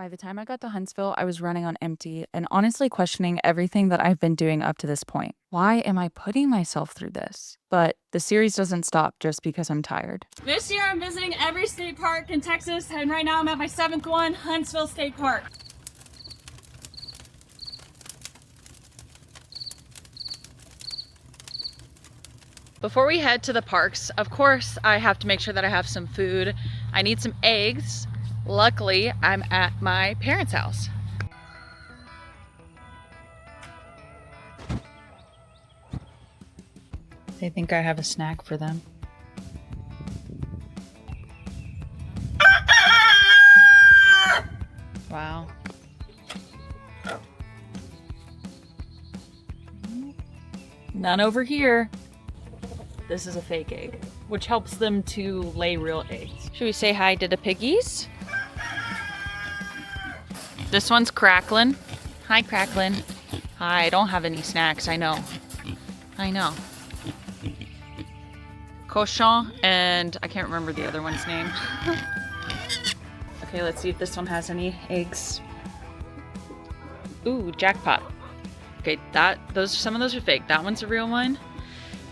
By the time I got to Huntsville, I was running on empty and honestly questioning everything that I've been doing up to this point. Why am I putting myself through this? But the series doesn't stop just because I'm tired. This year I'm visiting every state park in Texas, and right now I'm at my 7th one, Huntsville State Park. Before we head to the parks, of course, I have to make sure that I have some food. I need some eggs. Luckily, I'm at my parents' house. They think I have a snack for them. Wow. None over here. This is a fake egg, which helps them to lay real eggs. Should we say hi to the piggies? This one's Cracklin. Hi, Cracklin. Hi, I don't have any snacks, I know. I know. Cochon, and I can't remember the other one's name. Okay, let's see if this one has any eggs. Ooh, jackpot. Okay, some of those are fake. That one's a real one.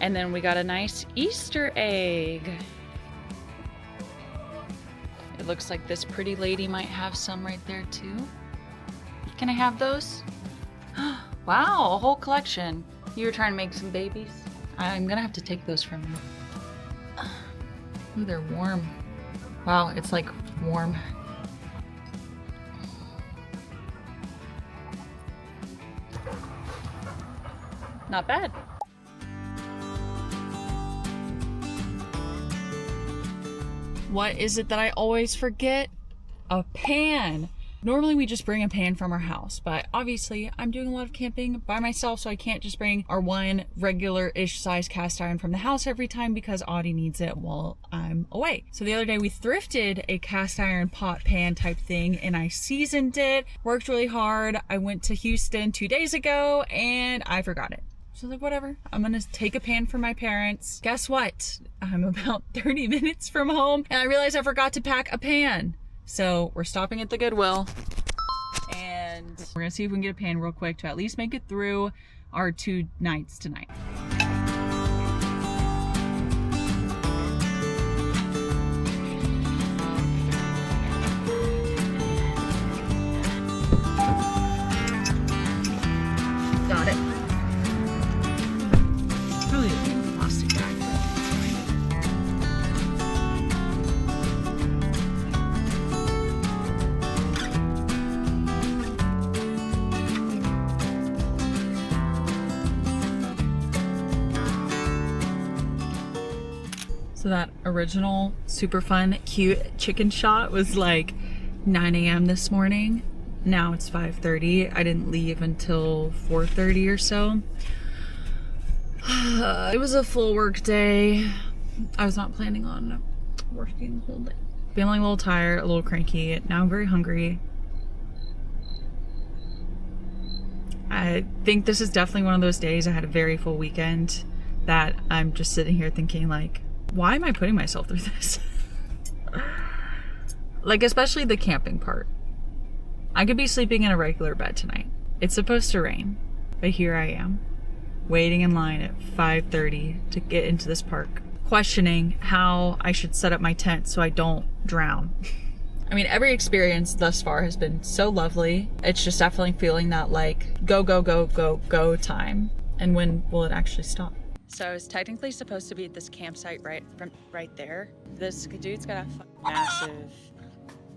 And then we got a nice Easter egg. It looks like this pretty lady might have some right there too. Can I have those? Wow, a whole collection. You were trying to make some babies? I'm gonna have to take those from you. Ooh, they're warm. Wow, it's like warm. Not bad. What is it that I always forget? A pan. Normally we just bring a pan from our house, but obviously I'm doing a lot of camping by myself, so I can't just bring our one regular-ish size cast iron from the house every time because Audie needs it while I'm away. So the other day we thrifted a cast iron pot pan type thing and I seasoned it, worked really hard. I went to Houston 2 days ago and I forgot it. So I was like, whatever, I'm gonna take a pan from my parents. Guess what? I'm about 30 minutes from home and I realized I forgot to pack a pan. So we're stopping at the Goodwill and we're gonna see if we can get a pan real quick to at least make it through our 2 nights tonight. Got it. Probably a plastic bag. So that original super fun, cute chicken shot was like 9 a.m. this morning. Now it's 5:30. I didn't leave until 4:30 or so. It was a full work day. I was not planning on working the whole day. Feeling a little tired, a little cranky. Now I'm very hungry. I think this is definitely one of those days. I had a very full weekend that I'm just sitting here thinking like, why am I putting myself through this? Like, especially the camping part. I could be sleeping in a regular bed tonight. It's supposed to rain, but here I am, waiting in line at 5:30 to get into this park, questioning how I should set up my tent so I don't drown. I mean, every experience thus far has been so lovely. It's just definitely feeling that like go, go, go, go, go time. And when will it actually stop? So I was technically supposed to be at this campsite right there. This dude's got a massive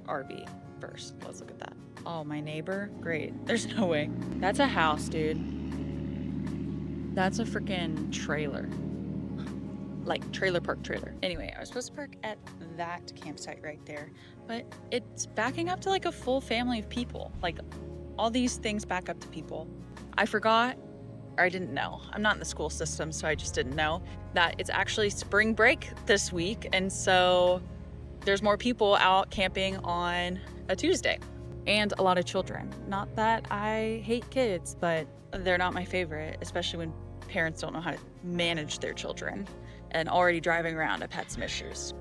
RV first. Let's look at that. Oh, my neighbor? Great. There's no way. That's a house, dude. That's a freaking trailer. Like trailer park trailer. Anyway, I was supposed to park at that campsite right there, but it's backing up to like a full family of people. Like all these things back up to people. I forgot, or I didn't know. I'm not in the school system, so I just didn't know that it's actually spring break this week. And so there's more people out camping on a Tuesday and a lot of children. Not that I hate kids, but they're not my favorite, especially when parents don't know how to manage their children. And already driving around, I've had some issues.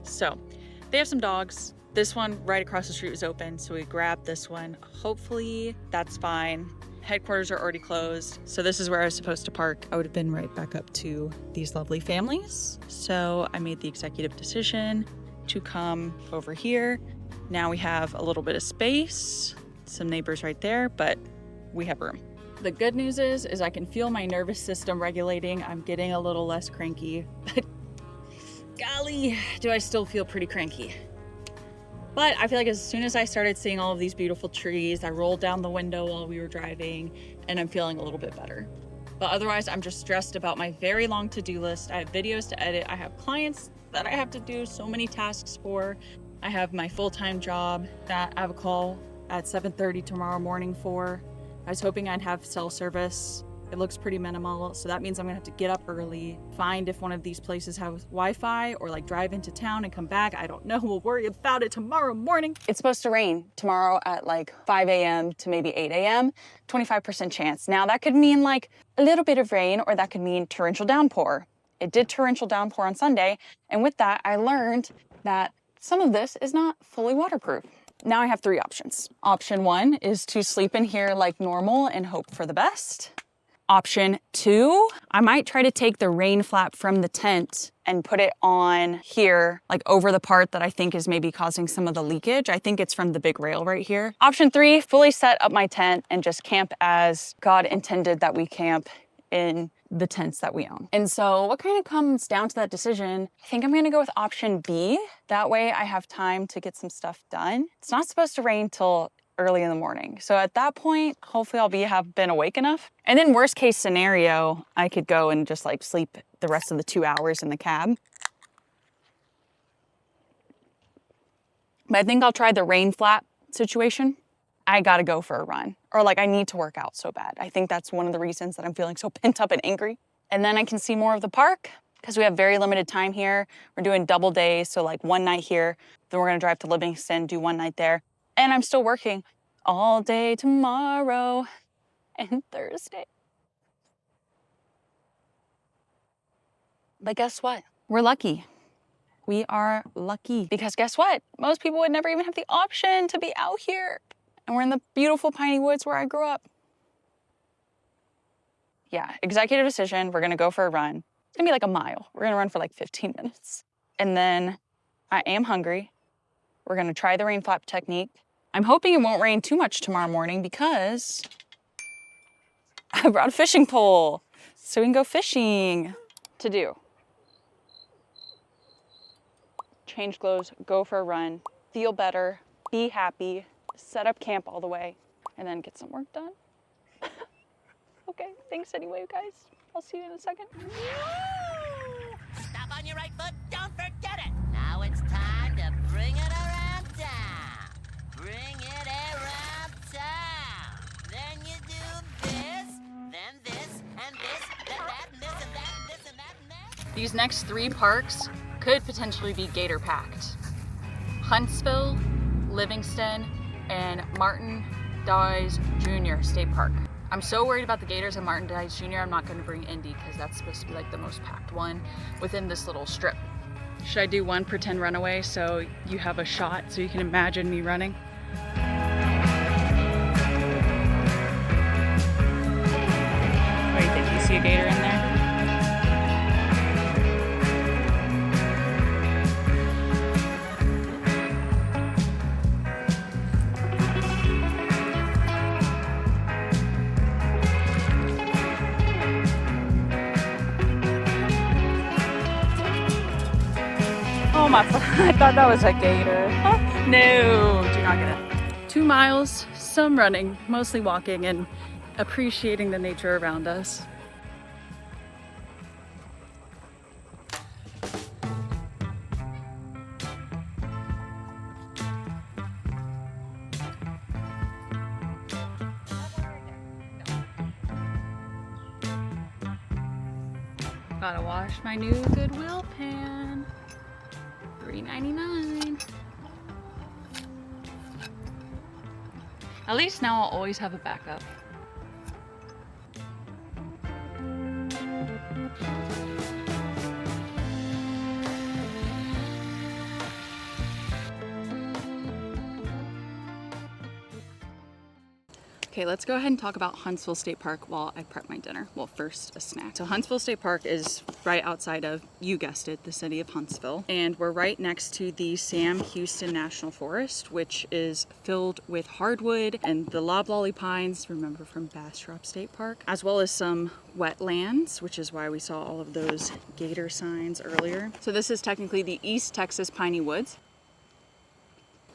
So they have some dogs. This one right across the street was open, so we grabbed this one. Hopefully that's fine. Headquarters are already closed, so this is where I was supposed to park. I would have been right back up to these lovely families. So I made the executive decision to come over here. Now we have a little bit of space, some neighbors right there, but we have room. The good news is I can feel my nervous system regulating. I'm getting a little less cranky, but golly, do I still feel pretty cranky. But I feel like as soon as I started seeing all of these beautiful trees, I rolled down the window while we were driving, and I'm feeling a little bit better. But otherwise, I'm just stressed about my very long to-do list. I have videos to edit. I have clients that I have to do so many tasks for. I have my full-time job that I have a call at 7:30 tomorrow morning for. I was hoping I'd have cell service. It looks pretty minimal, so that means I'm gonna have to get up early, find if one of these places has Wi-Fi, or like drive into town and come back. I don't know, we'll worry about it tomorrow morning. It's supposed to rain tomorrow at like 5 a.m. to maybe 8 a.m., 25% chance. Now that could mean like a little bit of rain, or that could mean torrential downpour. It did torrential downpour on Sunday, and with that, I learned that some of this is not fully waterproof. Now I have 3 options. Option 1 is to sleep in here like normal and hope for the best. Option 2, I might try to take the rain flap from the tent and put it on here, like over the part that I think is maybe causing some of the leakage. I think it's from the big rail right here. Option 3, fully set up my tent and just camp as God intended that we camp in the tents that we own. And so what kind of comes down to that decision, I think I'm gonna go with option B. That way I have time to get some stuff done. It's not supposed to rain till early in the morning. So at that point, hopefully I'll have been awake enough. And then worst case scenario, I could go and just like sleep the rest of the 2 hours in the cab. But I think I'll try the rain flap situation. I gotta go for a run, or like I need to work out so bad. I think that's one of the reasons that I'm feeling so pent up and angry. And then I can see more of the park because we have very limited time here. We're doing double days, so like one night here, then we're gonna drive to Livingston, do one night there. And I'm still working all day tomorrow and Thursday. But guess what? We're lucky. We are lucky because guess what? Most people would never even have the option to be out here. And we're in the beautiful piney woods where I grew up. Yeah, executive decision, we're gonna go for a run. It's gonna be like a mile. We're gonna run for like 15 minutes. And then I am hungry. We're gonna try the rain flap technique. I'm hoping it won't rain too much tomorrow morning because I brought a fishing pole so we can go fishing. To do. Change clothes, go for a run, feel better, be happy, set up camp all the way, and then get some work done. Okay, thanks anyway, you guys. I'll see you in a second. Stop on your right foot, don't forget it. Now it's time to bring it around town. Bring it around town. Then you do this, then this, and this, then that, and this, and that, and this, and that, and that. These next 3 parks could potentially be gator packed. Huntsville, Livingston, and Martin Dawes Jr. State Park. I'm so worried about the gators and Martin Dawes Jr. I'm not gonna bring Indy because that's supposed to be like the most packed one within this little strip. Should I do one pretend runaway so you have a shot so you can imagine me running? What do you think? You see a gator in there? Oh my, I thought that was a gator. No, do not get it. 2 miles, some running, mostly walking and appreciating the nature around us. Gotta wash my new Goodwill pan. $3.99. At least now I'll always have a backup. Okay, let's go ahead and talk about Huntsville State Park while I prep my dinner. Well, first a snack. So Huntsville State Park is right outside of, you guessed it, the city of Huntsville. And we're right next to the Sam Houston National Forest, which is filled with hardwood and the loblolly pines, remember from Bastrop State Park, as well as some wetlands, which is why we saw all of those gator signs earlier. So this is technically the East Texas Piney Woods.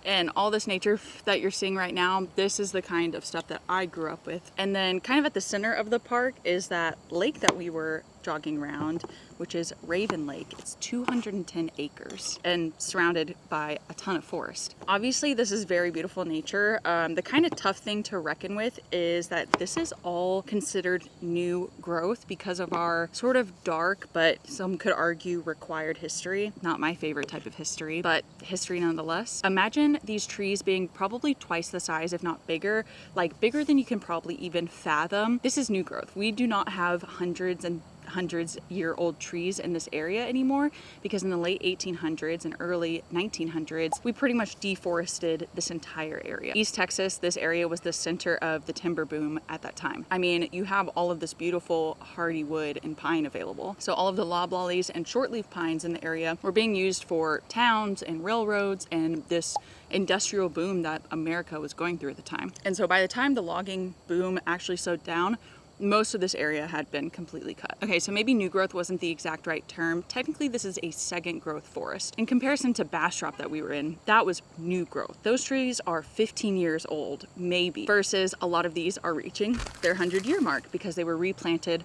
And all this nature that you're seeing right now, this is the kind of stuff that I grew up with. And then kind of at the center of the park is that lake that we were jogging around, which is Raven Lake. It's 210 acres and surrounded by a ton of forest. Obviously, this is very beautiful nature. The kind of tough thing to reckon with is that this is all considered new growth because of our sort of dark, but some could argue required history. Not my favorite type of history, but history nonetheless. Imagine these trees being probably twice the size, if not bigger, like bigger than you can probably even fathom. This is new growth. We do not have hundreds year old trees in this area anymore because in the late 1800s and early 1900s we pretty much deforested this entire area. East Texas, this area was the center of the timber boom at that time. I mean, you have all of this beautiful hardy wood and pine available. So all of the loblollies and shortleaf pines in the area were being used for towns and railroads and this industrial boom that America was going through at the time. And so by the time the logging boom actually slowed down, most of this area had been completely cut. Okay, so maybe new growth wasn't the exact right term. Technically, this is a second growth forest. In comparison to Bastrop that we were in, that was new growth. Those trees are 15 years old, maybe, versus a lot of these are reaching their 100-year mark because they were replanted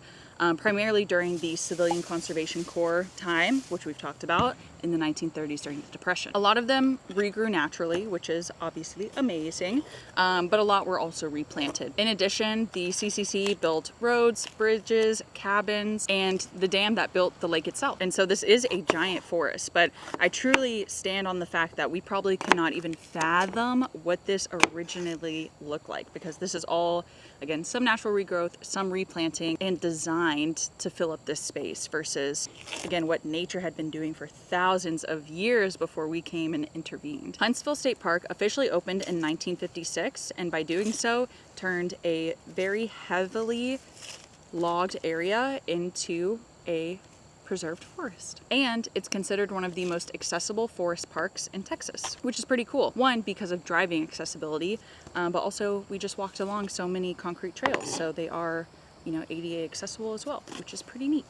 primarily during the Civilian Conservation Corps time, which we've talked about, in the 1930s during the Depression. A lot of them regrew naturally, which is obviously amazing, but a lot were also replanted. In addition, the CCC built roads, bridges, cabins, and the dam that built the lake itself. And so this is a giant forest, but I truly stand on the fact that we probably could not even fathom what this originally looked like, because this is all, again, some natural regrowth, some replanting, and designed to fill up this space versus, again, what nature had been doing for thousands of years before we came and intervened. Huntsville State Park officially opened in 1956, and by doing so, turned a very heavily logged area into a preserved forest. And it's considered one of the most accessible forest parks in Texas, which is pretty cool. One, because of driving accessibility, but also we just walked along so many concrete trails, so they are, you know, ADA accessible as well, which is pretty neat.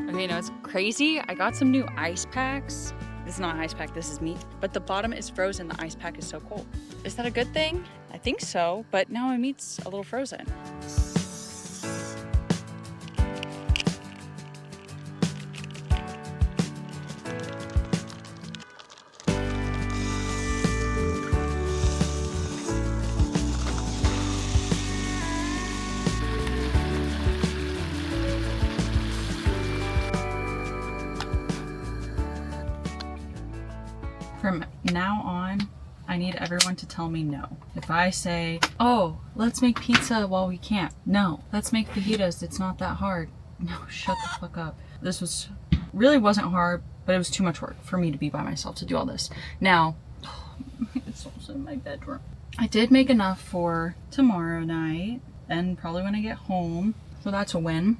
Okay, now it's crazy. I got some new ice packs. This is not an ice pack, this is meat. But the bottom is frozen, the ice pack is so cold. Is that a good thing? I think so, but now my meat's a little frozen. From now on, I need everyone to tell me no. If I say, oh, let's make pizza while we can't. No, let's make fajitas. It's not that hard. No, shut the fuck up. This really wasn't hard, but it was too much work for me to be by myself to do all this. Now, it's also in my bedroom. I did make enough for tomorrow night and probably when I get home. So that's a win.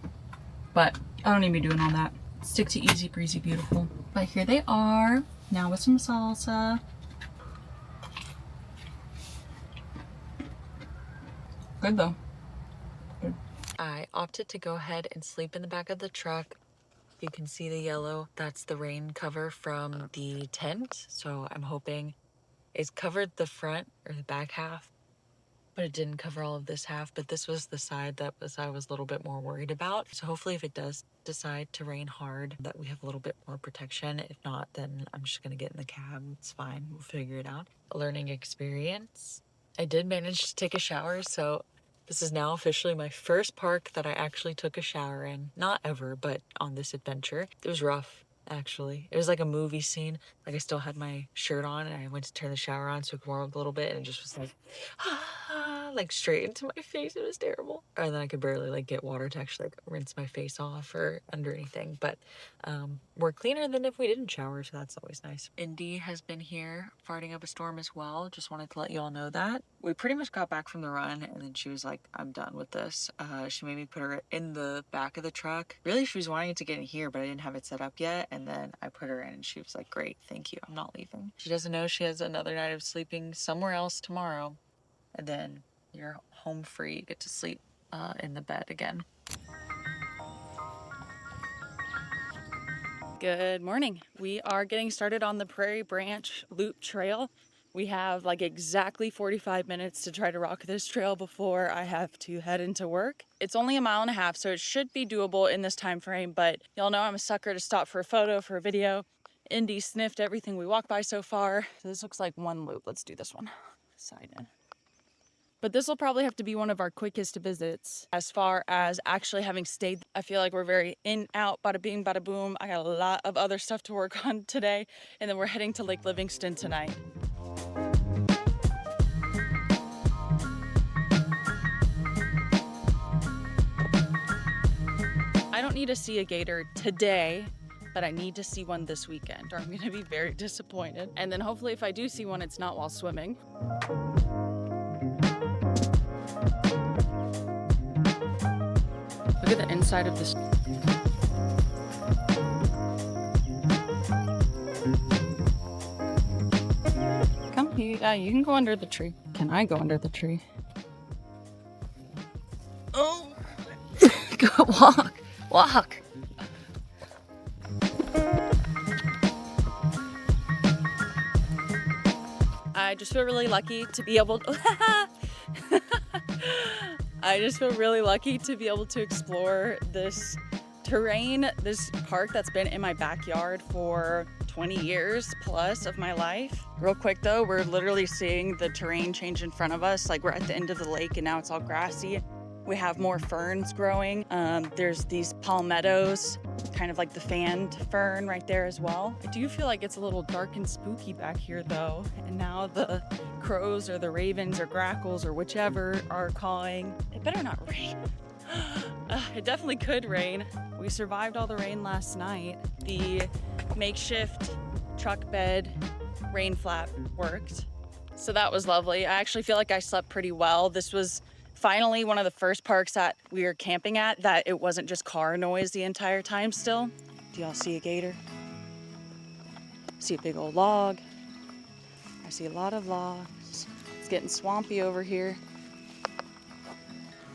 But I don't need to be doing all that. Stick to easy breezy beautiful. But here they are. Now with some salsa. Good though. Good. I opted to go ahead and sleep in the back of the truck. You can see the yellow. That's the rain cover from the tent. So I'm hoping it's covered the front or the back half, but it didn't cover all of this half. But this was the side that I was a little bit more worried about. So hopefully if it does decide to rain hard, that we have a little bit more protection. If not, then I'm just gonna get in the cab. It's fine, we'll figure it out. A learning experience. I did manage to take a shower, so this is now officially my first park that I actually took a shower in. Not ever, but on this adventure. It was rough, actually. It was like a movie scene. Like I still had my shirt on and I went to turn the shower on so it could warm up a little bit and it just was like, like straight into my face. It was terrible. And then I could barely like get water to actually like rinse my face off or under anything. But we're cleaner than if we didn't shower, so that's always nice. Indy has been here farting up a storm as well. Just wanted to let you all know that. We pretty much got back from the run and then she was like, I'm done with this. She made me put her in the back of the truck. Really, she was wanting to get in here, but I didn't have it set up yet. And then I put her in and she was like, great, thank you. I'm not leaving. She doesn't know she has another night of sleeping somewhere else tomorrow. And then you're home free. You get to sleep in the bed again. Good morning. We are getting started on the Prairie Branch Loop Trail. We have like exactly 45 minutes to try to rock this trail before I have to head into work. It's only 1.5 miles, so it should be doable in this time frame, but y'all know I'm a sucker to stop for a photo, for a video. Indy sniffed everything we walked by so far. So this looks like one loop. Let's do this one. Side in. But this will probably have to be one of our quickest visits as far as actually having stayed. I feel like we're very in, out, bada bing, bada boom. I got a lot of other stuff to work on today. And then we're heading to Lake Livingston tonight. I don't need to see a gator today, but I need to see one this weekend or I'm gonna be very disappointed. And then hopefully if I do see one, it's not while swimming. Look at the inside of this. Come here. Yeah, you can go under the tree. Can I go under the tree? Oh, go walk, walk. I just feel really lucky to be able to. I just feel really lucky to be able to explore this terrain, this park that's been in my backyard for 20 years plus of my life. Real quick though, we're literally seeing the terrain change in front of us. Like we're at the end of the lake and now it's all grassy. We have more ferns growing. There's these palmettos, kind of like the fanned fern right there as well. I do feel like it's a little dark and spooky back here though. And now the crows or the ravens or grackles or whichever are calling. It better not rain. It definitely could rain. We survived all the rain last night. The makeshift truck bed rain flap worked. So that was lovely. I actually feel like I slept pretty well. This was finally one of the first parks that we were camping at that it wasn't just car noise the entire time still. Do y'all see a gator? See a big old log. I see a lot of logs. It's getting swampy over here.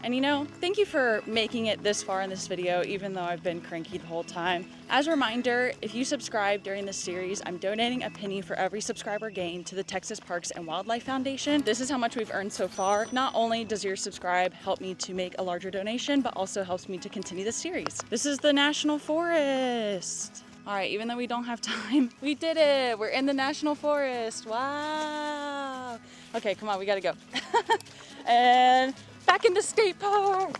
And you know, thank you for making it this far in this video, even though I've been cranky the whole time. As a reminder, if you subscribe during this series, I'm donating a penny for every subscriber gained to the Texas Parks and Wildlife Foundation. This is how much we've earned so far. Not only does your subscribe help me to make a larger donation, but also helps me to continue the series. This is the National Forest. All right, even though we don't have time, we did it. We're in the National Forest. Wow. Okay, come on, we gotta go. And back into State Park.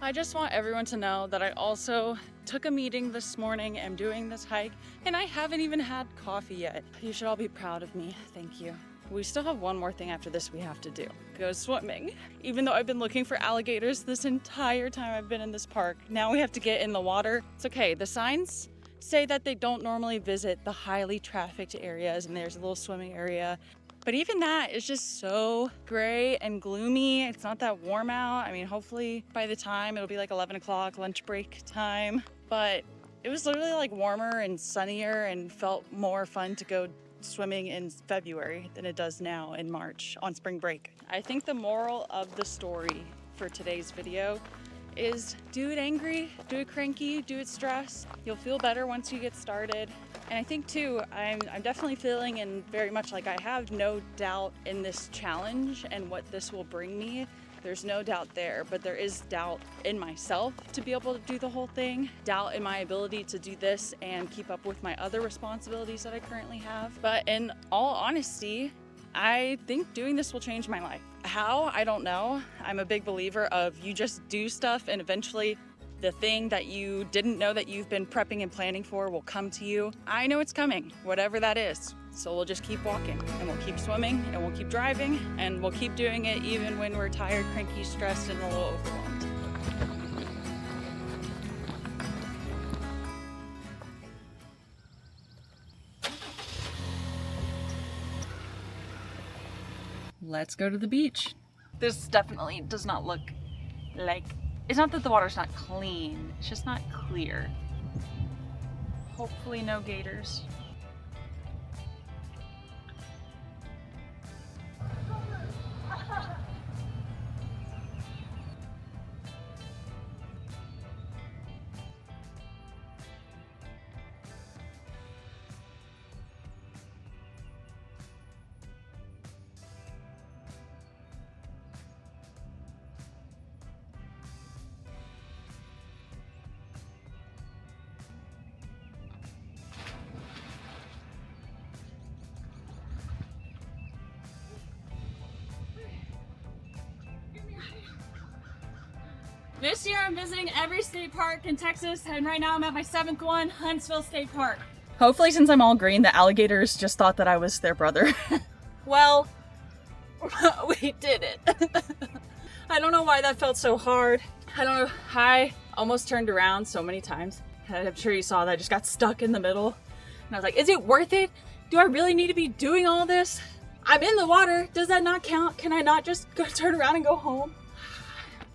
I just want everyone to know that I also took a meeting this morning and doing this hike, and I haven't even had coffee yet. You should all be proud of me. Thank you. We still have one more thing after this we have to do. Go swimming. Even though I've been looking for alligators this entire time I've been in this park, now we have to get in the water. It's okay. The signs say that they don't normally visit the highly trafficked areas, and there's a little swimming area. But even that is just so gray and gloomy. It's not that warm out. I mean, hopefully by the time it'll be like 11 o'clock, lunch break time. But it was literally like warmer and sunnier and felt more fun to go swimming in February than it does now in March on spring break. I think the moral of the story for today's video is do it angry, do it cranky, do it stressed. You'll feel better once you get started. And I think too, I'm definitely feeling and very much like I have no doubt in this challenge and what this will bring me. There's no doubt there, but there is doubt in myself to be able to do the whole thing, doubt in my ability to do this and keep up with my other responsibilities that I currently have. But in all honesty, I think doing this will change my life. How? I don't know. I'm a big believer of you just do stuff and eventually The thing that you didn't know that you've been prepping and planning for will come to you. I know it's coming, whatever that is. So we'll just keep walking, and we'll keep swimming, and we'll keep driving, and we'll keep doing it even when we're tired, cranky, stressed, and a little overwhelmed. Let's go to the beach. This definitely does not look like, it's not that the water's not clean, it's just not clear. Hopefully no gators. This year I'm visiting every state park in Texas, and right now I'm at my 7th one, Huntsville State Park. Hopefully, since I'm all green, the alligators just thought that I was their brother. Well, we did it. I don't know why that felt so hard. I don't know. I almost turned around so many times. I'm sure you saw that I just got stuck in the middle. And I was like, is it worth it? Do I really need to be doing all this? I'm in the water. Does that not count? Can I not just go turn around and go home?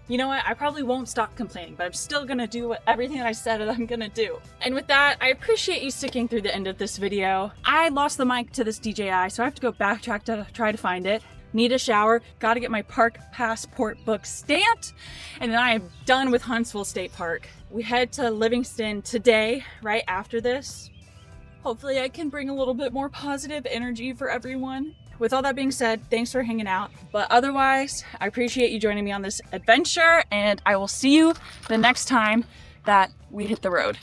You know what? I probably won't stop complaining, but I'm still gonna do everything that I said that I'm gonna do. And with that, I appreciate you sticking through the end of this video. I lost the mic to this DJI, so I have to go backtrack to try to find it. Need a shower, gotta get my park passport book stamped, and then I am done with Huntsville State Park. We head to Livingston today, right after this. Hopefully I can bring a little bit more positive energy for everyone. With all that being said, thanks for hanging out. But otherwise, I appreciate you joining me on this adventure, and I will see you the next time that we hit the road.